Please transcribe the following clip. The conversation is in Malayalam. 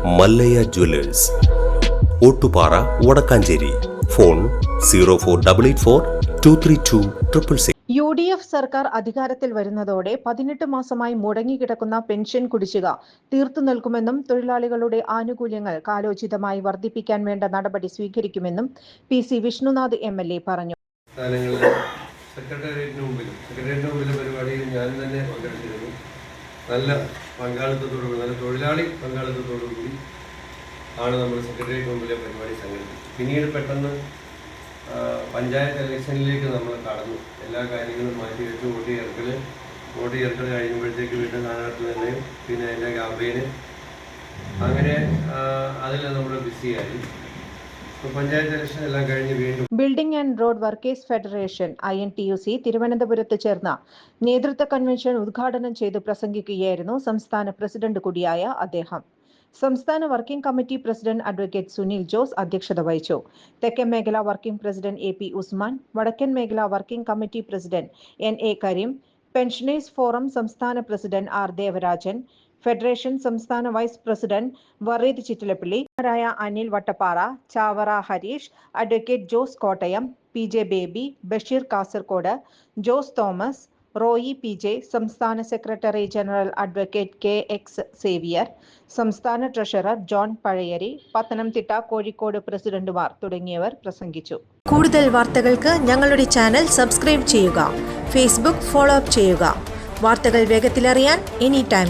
Mallayya jewellers, Ottupara, Vadakkanchery. Phone 04884232666. UDF സർക്കാർ അധികാരത്തിൽ വരുന്നതോടെ 18 മാസമായി മുടങ്ങിക്കിടക്കുന്ന പെൻഷൻ കുടിശ്ശിക തീർത്തു നൽകുമെന്നും തൊഴിലാളികളുടെ ആനുകൂല്യങ്ങൾ കാലോചിതമായി വർദ്ധിപ്പിക്കാൻ വേണ്ട നടപടി സ്വീകരിക്കുമെന്നും PC വിഷ്ണുനാഥ് MLA പറഞ്ഞു. സെക്രട്ടേറിയറ്റിന് മുമ്പിൽ പരിപാടിയിൽ ഞാൻ തന്നെ പങ്കെടുത്തിരുന്നു. നല്ല പങ്കാളിത്തത്തോടുകൂടി, നല്ല തൊഴിലാളി പങ്കാളിത്തത്തോടുകൂടി ആണ് നമ്മൾ സെക്രട്ടേറിയറ്റിന് മുമ്പിലെ പരിപാടി സംഘടിപ്പിച്ചത്. പിന്നീട് പെട്ടെന്ന് പഞ്ചായത്ത് ഇലക്ഷനിലേക്ക് നമ്മൾ കടന്നു. എല്ലാ കാര്യങ്ങളും മാറ്റി വെച്ച് വോട്ട് ചേർക്കൽ കഴിയുമ്പോഴത്തേക്ക് വീണ്ടും സ്ഥാനാർത്ഥി നിർണ്ണയം, പിന്നെ അതിൻ്റെ ക്യാമ്പയിന്, അങ്ങനെ അതിൽ നമ്മൾ ബിസിയായി. പഞ്ചായത്ത് ഇലക്ഷൻ എല്ലാം കഴിഞ്ഞ് വീണ്ടും building and road workers federation INTUC തിരുവനന്തപുരത്ത് ചേർന്ന നേതൃത്വ കൺവെൻഷൻ ഉദ്ഘാടനം ചെയ്ത് പ്രസംഗിക്കുകയായിരുന്നു സംസ്ഥാന പ്രസിഡന്റ് കൂടിയായ അദ്ദേഹം. സംസ്ഥാന working committee president advocate Sunil Jose അധ്യക്ഷത വഹിച്ചു. തെക്കൻ മേഖല വർക്കിംഗ് പ്രസിഡന്റ് AP ഉസ്മാൻ, വടക്കൻ മേഖല working committee president NA Kareem, pensioners forum സംസ്ഥാന പ്രസിഡന്റ് R ദേവരാജൻ, ഫെഡറേഷൻ സംസ്ഥാന vice president Vareed Chittilappilly, Anil Vattappara, Chavara Harish, advocate Jose Kottayam, PJ Baby, Basheer Kasaragod, Jose Thomas, Roy PJ, സംസ്ഥാന secretary general advocate KX Xavier, സംസ്ഥാന ട്രഷറർ ജോൺ പഴയരി, പത്തനംതിട്ട, കോഴിക്കോട് പ്രസിഡന്റുമാർ തുടങ്ങിയവർ പ്രസംഗിച്ചു. കൂടുതൽ വാർത്തകൾക്ക് ഞങ്ങളുടെ ചാനൽ സബ്സ്ക്രൈബ് ചെയ്യുക. Facebook ഫോളോ അപ്പ് ചെയ്യുക. വാർത്തകൾ വേഗത്തിലറിയാൻ എനി ടൈം